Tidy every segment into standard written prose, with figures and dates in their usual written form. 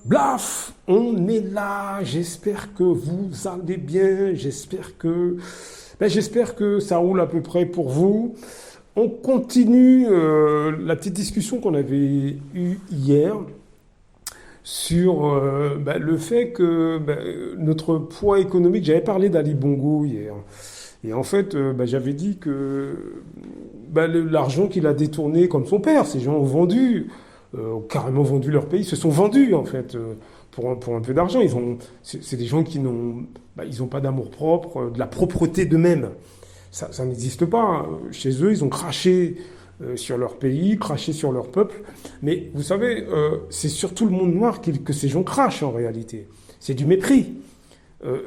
Blaf, on est là. J'espère que vous allez bien. J'espère que ça roule à peu près pour vous. On continue la petite discussion qu'on avait eue hier sur le fait que notre poids économique. J'avais parlé d'Ali Bongo hier. Et en fait, j'avais dit que l'argent qu'il a détourné comme son père, ces gens ont vendu, ont carrément vendu leur pays, se sont vendus en fait pour un peu d'argent. C'est des gens qui ils ont pas d'amour propre, de la propreté d'eux-mêmes. Ça n'existe pas. Chez eux, ils ont craché sur leur pays, craché sur leur peuple. Mais vous savez, c'est surtout le monde noir que ces gens crachent en réalité. C'est du mépris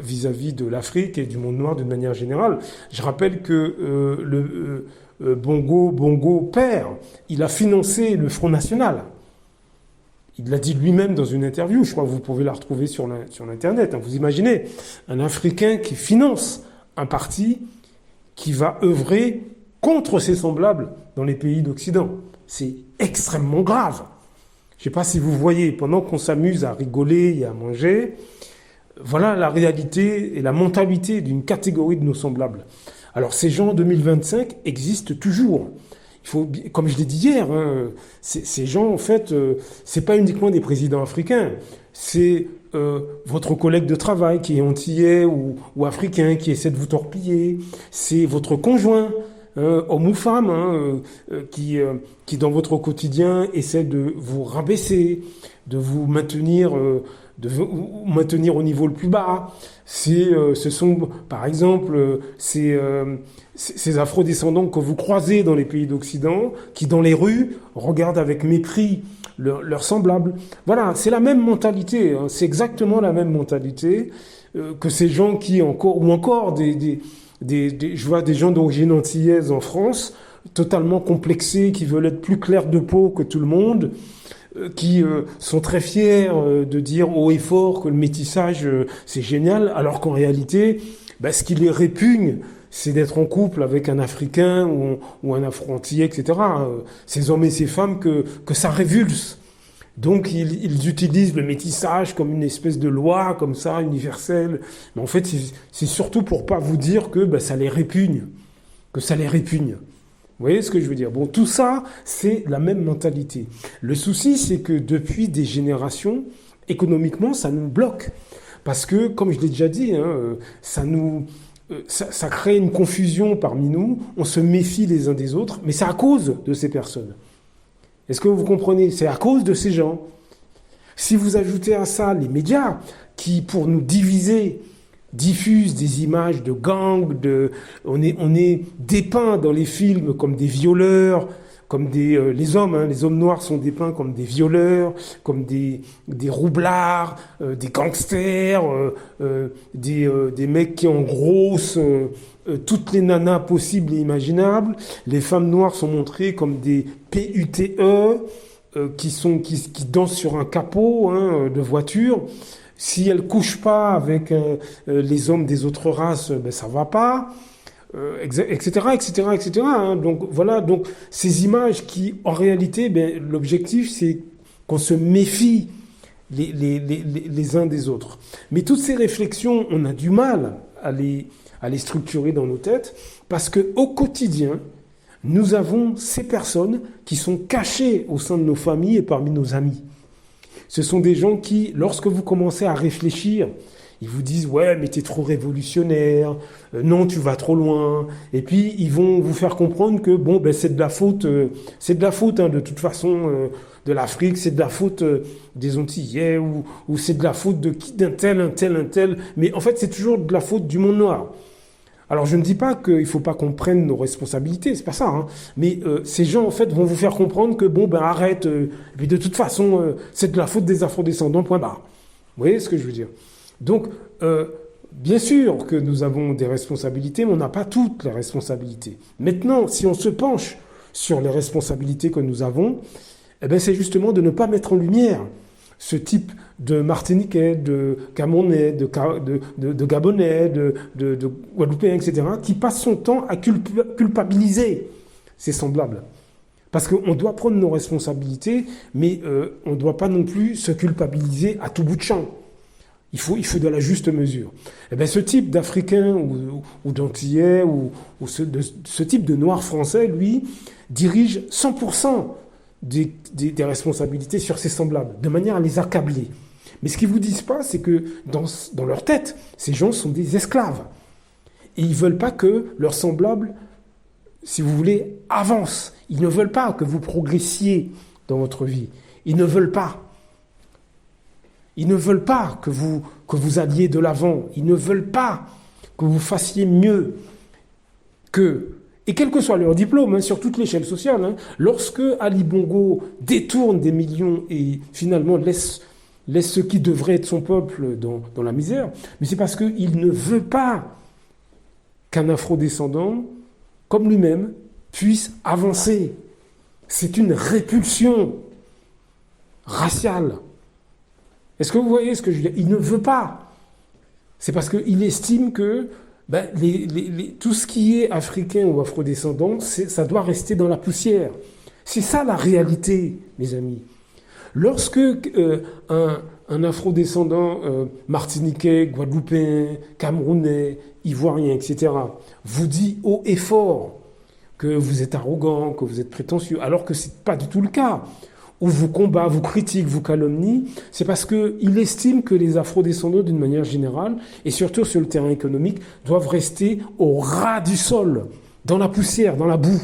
vis-à-vis de l'Afrique et du monde noir d'une manière générale. Je rappelle que Bongo père, il a financé le Front National. Il l'a dit lui-même dans une interview, je crois que vous pouvez la retrouver sur l'Internet. Vous imaginez un Africain qui finance un parti qui va œuvrer contre ses semblables dans les pays d'Occident. C'est extrêmement grave. Je ne sais pas si vous voyez, pendant qu'on s'amuse à rigoler et à manger, voilà la réalité et la mentalité d'une catégorie de nos semblables. Alors ces gens en 2025 existent toujours. Il faut, comme je l'ai dit hier, ces gens en fait, c'est pas uniquement des présidents africains, c'est votre collègue de travail qui est antillais ou africain qui essaie de vous torpiller, c'est votre conjoint, homme ou femme, qui dans votre quotidien essaie de vous rabaisser, de vous maintenir au niveau le plus bas. Ce sont, par exemple, ces afro-descendants que vous croisez dans les pays d'Occident, qui dans les rues regardent avec mépris leurs semblables. Voilà, c'est la même mentalité, c'est exactement la même mentalité que ces gens qui encore je vois des gens d'origine antillaise en France, totalement complexés, qui veulent être plus clairs de peau que tout le monde, qui sont très fiers de dire haut et fort que le métissage c'est génial, alors qu'en réalité, ce qui les répugne, c'est d'être en couple avec un Africain ou un Afro-Antillais, etc. Ces hommes et ces femmes que ça révulse. Donc ils utilisent le métissage comme une espèce de loi, comme ça, universelle. Mais en fait, c'est surtout pour pas vous dire que ça les répugne, que ça les répugne. Vous voyez ce que je veux dire? Bon, tout ça, c'est la même mentalité. Le souci, c'est que depuis des générations, économiquement, ça nous bloque. Parce que, comme je l'ai déjà dit, ça crée une confusion parmi nous, on se méfie les uns des autres, mais c'est à cause de ces personnes. Est-ce que vous comprenez? C'est à cause de ces gens. Si vous ajoutez à ça les médias, qui, pour nous diviser, diffusent des images de gangs, on est dépeints dans les films comme des violeurs, comme les hommes noirs sont dépeints comme des violeurs, comme des roublards, des gangsters, des mecs qui engrossent toutes les nanas possibles et imaginables. Les femmes noires sont montrées comme des PUTE qui dansent sur un capot de voiture. Si elles couchent pas avec les hommes des autres races, ça va pas, etc., etc., etc. Donc voilà, donc ces images qui, en réalité, l'objectif c'est qu'on se méfie les uns des autres. Mais toutes ces réflexions, on a du mal à les structurer dans nos têtes parce que au quotidien, nous avons ces personnes qui sont cachées au sein de nos familles et parmi nos amis. Ce sont des gens qui, lorsque vous commencez à réfléchir, ils vous disent « Ouais, mais t'es trop révolutionnaire, non, tu vas trop loin ». Et puis, ils vont vous faire comprendre que c'est de la faute, de toute façon, de l'Afrique, c'est de la faute des Antillais, ou c'est de la faute d'un tel, un tel, un tel. Mais en fait, c'est toujours de la faute du monde noir. Alors, je ne dis pas qu'il ne faut pas qu'on prenne nos responsabilités, c'est pas ça, mais ces gens, en fait, vont vous faire comprendre que, arrête, et puis de toute façon, c'est de la faute des afrodescendants, point barre. Vous voyez ce que je veux dire? Donc, bien sûr que nous avons des responsabilités, mais on n'a pas toutes les responsabilités. Maintenant, si on se penche sur les responsabilités que nous avons, c'est justement de ne pas mettre en lumière ce type de Martiniquais, de Camerounais, de Gabonais, de Guadeloupéens, etc., qui passe son temps à culpabiliser ses semblables. Parce qu'on doit prendre nos responsabilités, mais on ne doit pas non plus se culpabiliser à tout bout de champ. Il faut de la juste mesure. Et bien, ce type d'Africain ou d'Antillais ou ce type de Noir français, lui, dirige 100% des responsabilités sur ses semblables, de manière à les accabler. Mais ce qu'ils ne vous disent pas, c'est que dans leur tête, ces gens sont des esclaves. Et ils ne veulent pas que leurs semblables, si vous voulez, avancent. Ils ne veulent pas que vous progressiez dans votre vie. Ils ne veulent pas. Ils ne veulent pas que vous alliez de l'avant. Ils ne veulent pas que vous fassiez mieux qu'eux. Et quel que soit leur diplôme, sur toute l'échelle sociale, lorsque Ali Bongo détourne des millions et finalement laisse ce qui devrait être son peuple dans la misère, mais c'est parce qu'il ne veut pas qu'un afrodescendant, comme lui-même, puisse avancer. C'est une répulsion raciale. Est-ce que vous voyez ce que je veux dire? Il ne veut pas. C'est parce qu'il estime que tout ce qui est africain ou afrodescendant, ça doit rester dans la poussière. C'est ça la réalité, mes amis. Lorsque un afrodescendant martiniquais, guadeloupéen, camerounais, ivoirien, etc., vous dit haut et fort que vous êtes arrogant, que vous êtes prétentieux, alors que ce n'est pas du tout le cas, ou vous combat, vous critique, vous calomnie, c'est parce qu'il estime que les afrodescendants, d'une manière générale, et surtout sur le terrain économique, doivent rester au ras du sol, dans la poussière, dans la boue.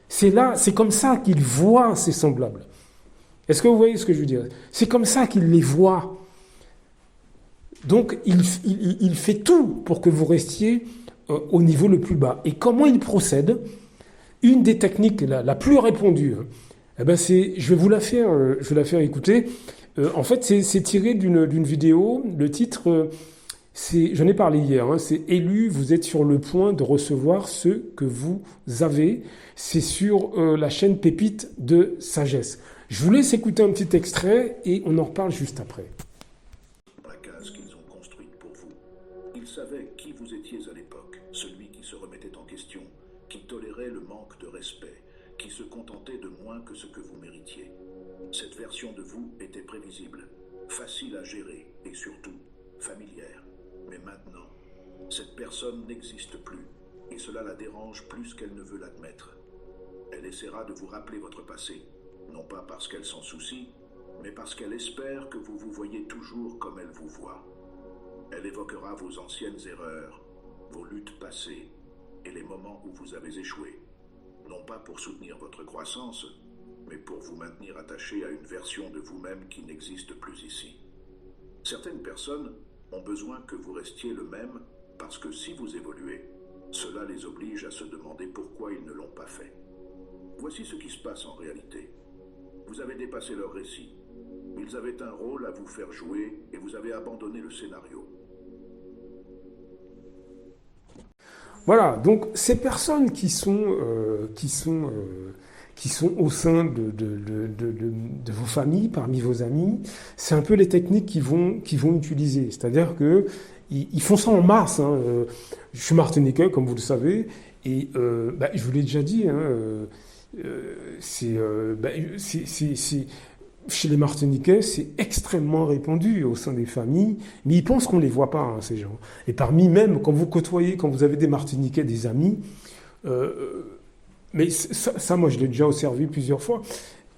C'est comme ça qu'il voit ses semblables. Est-ce que vous voyez ce que je veux dire? C'est comme ça qu'il les voit. Donc, il fait tout pour que vous restiez au niveau le plus bas. Et comment il procède? Une des techniques la plus répandue, je vais vous la faire écouter. En fait, c'est tiré d'une vidéo. Le titre, j'en ai parlé hier, c'est « Élu, vous êtes sur le point de recevoir ce que vous avez ». C'est sur la chaîne Pépite de Sagesse. Je vous laisse écouter un petit extrait et on en reparle juste après. La case qu'ils ont construite pour vous. Ils savaient qui vous étiez à l'époque, celui qui se remettait en question, qui tolérait le manque de respect, qui se contentait de moins que ce que vous méritiez. Cette version de vous était prévisible, facile à gérer et surtout familière. Mais maintenant, cette personne n'existe plus et cela la dérange plus qu'elle ne veut l'admettre. Elle essaiera de vous rappeler votre passé, non pas parce qu'elle s'en soucie, mais parce qu'elle espère que vous vous voyez toujours comme elle vous voit. Elle évoquera vos anciennes erreurs, vos luttes passées et les moments où vous avez échoué. Non pas pour soutenir votre croissance, mais pour vous maintenir attaché à une version de vous-même qui n'existe plus ici. Certaines personnes ont besoin que vous restiez le même parce que si vous évoluez, cela les oblige à se demander pourquoi ils ne l'ont pas fait. Voici ce qui se passe en réalité. Vous avez dépassé leur récit. Ils avaient un rôle à vous faire jouer et vous avez abandonné le scénario. Voilà, donc ces personnes qui sont au sein de vos familles, parmi vos amis, c'est un peu les techniques qu'ils vont utiliser. C'est-à-dire qu'ils font ça en masse. Je suis martiniquais, comme vous le savez, et je vous l'ai déjà dit, chez les Martiniquais, c'est extrêmement répandu au sein des familles, mais ils pensent qu'on ne les voit pas, ces gens. Et parmi même, quand vous avez des Martiniquais, des amis, mais ça, moi, je l'ai déjà observé plusieurs fois,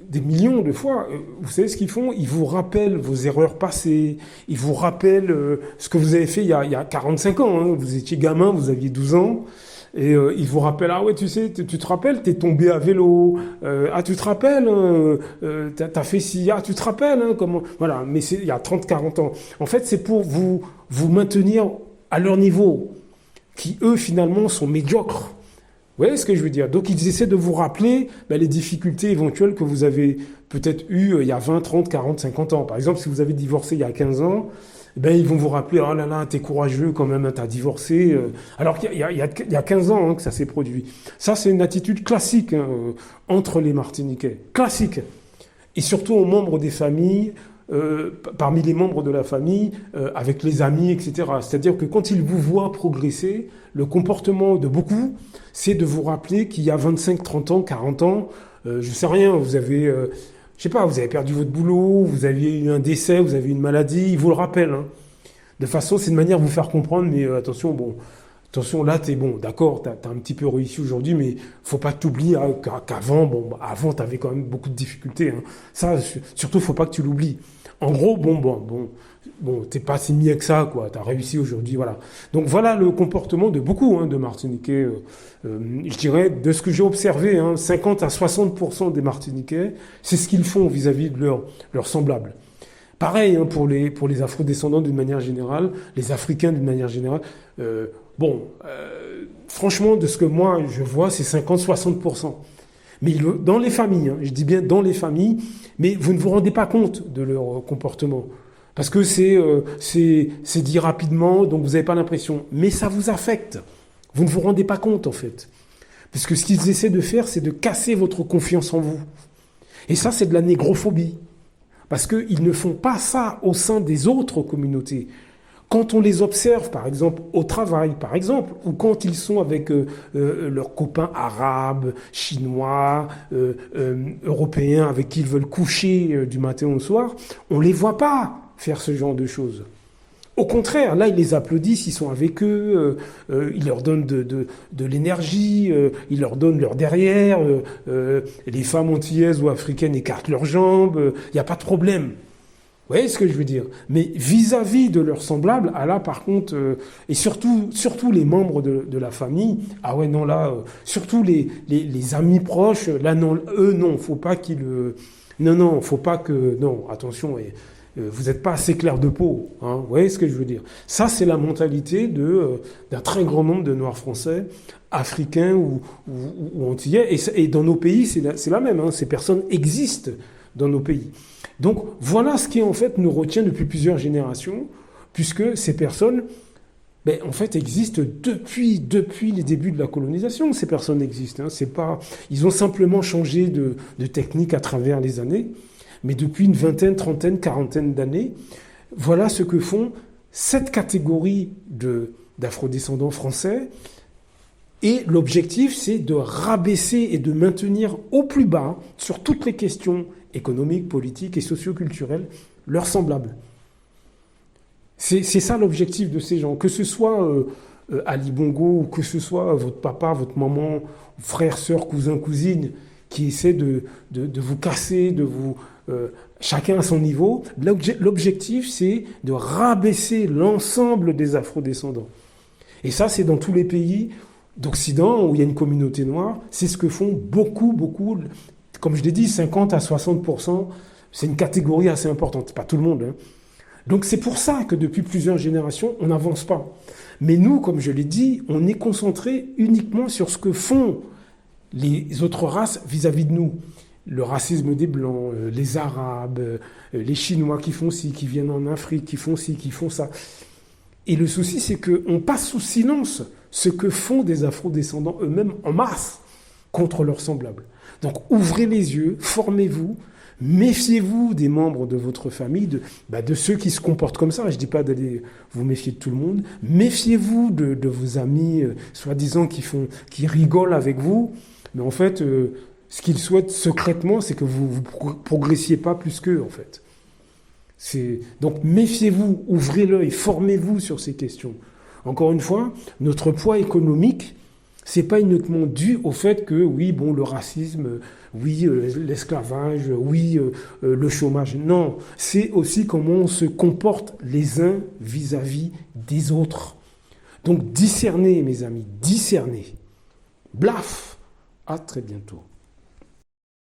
des millions de fois. Vous savez ce qu'ils font? Ils vous rappellent vos erreurs passées, ils vous rappellent ce que vous avez fait il y a 45 ans. Vous étiez gamin, vous aviez 12 ans. Et il vous rappelle, ah ouais, tu sais, tu te rappelles, t'es tombé à vélo, tu te rappelles, t'as fait ci, tu te rappelles, comment, voilà, mais c'est il y a 30-40 ans. En fait, c'est pour vous maintenir à leur niveau, qui eux, finalement, sont médiocres. Vous voyez ce que je veux dire? Donc, ils essaient de vous rappeler les difficultés éventuelles que vous avez peut-être eues il y a 20, 30, 40, 50 ans. Par exemple, si vous avez divorcé il y a 15 ans, ils vont vous rappeler, oh là là, t'es courageux quand même, t'as divorcé. Alors qu'il y a 15 ans que ça s'est produit. Ça, c'est une attitude classique entre les Martiniquais. Classique. Et surtout aux membres des familles, parmi les membres de la famille, avec les amis, etc. C'est-à-dire que quand ils vous voient progresser, le comportement de beaucoup, c'est de vous rappeler qu'il y a 25, 30 ans, 40 ans, je sais rien, vous avez, je sais pas, vous avez perdu votre boulot, vous aviez eu un décès, vous avez eu une maladie, ils vous le rappellent. Hein. De façon, c'est une manière de vous faire comprendre, mais attention, là, t'es bon, d'accord, t'as un petit peu réussi aujourd'hui, mais faut pas t'oublier hein, qu'avant, avant, t'avais quand même beaucoup de difficultés. Hein. Ça, surtout, faut pas que tu l'oublies. En gros, t'es pas si mieux que ça, quoi. T'as réussi aujourd'hui, voilà. Donc voilà le comportement de beaucoup de Martiniquais. Je dirais, de ce que j'ai observé, 50 à 60% des Martiniquais, c'est ce qu'ils font vis-à-vis de leurs semblables. Pareil pour les afro-descendants d'une manière générale, les Africains d'une manière générale. Franchement, de ce que moi je vois, c'est 50-60%. Mais dans les familles, je dis bien dans les familles, mais vous ne vous rendez pas compte de leur comportement. Parce que c'est dit rapidement, donc vous n'avez pas l'impression. Mais ça vous affecte. Vous ne vous rendez pas compte, en fait. Parce que ce qu'ils essaient de faire, c'est de casser votre confiance en vous. Et ça, c'est de la négrophobie. Parce qu'ils ne font pas ça au sein des autres communautés. Quand on les observe, par exemple, au travail, par exemple, ou quand ils sont avec leurs copains arabes, chinois, européens, avec qui ils veulent coucher du matin au soir, on ne les voit pas faire ce genre de choses. Au contraire, là, ils les applaudissent, ils sont avec eux, ils leur donnent de l'énergie, ils leur donnent leur derrière, les femmes antillaises ou africaines écartent leurs jambes, il n'y a pas de problème. Vous voyez ce que je veux dire? Mais vis-à-vis de leurs semblables, là, par contre, et surtout les membres de la famille, surtout les amis proches, là, non, eux, non, faut pas qu'ils... faut pas que... Non, attention, vous n'êtes pas assez clair de peau, vous voyez ce que je veux dire? Ça, c'est la mentalité d'un très grand nombre de Noirs français, africains ou antillais, et dans nos pays, c'est la même, ces personnes existent dans nos pays. Donc voilà ce qui en fait nous retient depuis plusieurs générations, puisque ces personnes, en fait, existent depuis les débuts de la colonisation. Ces personnes existent. Ils ont simplement changé de technique à travers les années, mais depuis une vingtaine, trentaine, quarantaine d'années, voilà ce que font cette catégorie d'afrodescendants français. Et l'objectif, c'est de rabaisser et de maintenir au plus bas, sur toutes les questions économiques, politiques et socioculturelles, leurs semblables. C'est ça l'objectif de ces gens. Que ce soit Ali Bongo, ou que ce soit votre papa, votre maman, frère, sœur, cousin, cousine, qui essaient de vous casser, de vous... chacun à son niveau. L'objectif, c'est de rabaisser l'ensemble des afrodescendants. Et ça, c'est dans tous les pays d'Occident où il y a une communauté noire. C'est ce que font beaucoup, comme je l'ai dit, 50 à 60%. C'est une catégorie assez importante. C'est pas tout le monde. Donc c'est pour ça que depuis plusieurs générations, on n'avance pas. Mais nous, comme je l'ai dit, on est concentré uniquement sur ce que font les autres races vis-à-vis de nous. Le racisme des Blancs, les Arabes, les Chinois qui font ci, qui viennent en Afrique, qui font ci, qui font ça. Et le souci, c'est qu'on passe sous silence ce que font des afro-descendants eux-mêmes en masse contre leurs semblables. Donc ouvrez les yeux, formez-vous, méfiez-vous des membres de votre famille, de ceux qui se comportent comme ça. Je ne dis pas d'aller vous méfier de tout le monde. Méfiez-vous de vos amis, soi-disant, qui rigolent avec vous. Mais en fait, ce qu'ils souhaitent secrètement, c'est que vous ne progressiez pas plus qu'eux, en fait. Donc méfiez-vous, ouvrez l'œil, formez-vous sur ces questions. Encore une fois, notre poids économique, c'est pas uniquement dû au fait que, le racisme, l'esclavage, le chômage. Non, c'est aussi comment on se comporte les uns vis-à-vis des autres. Donc discernez, mes amis, discernez. Blaf! À très bientôt.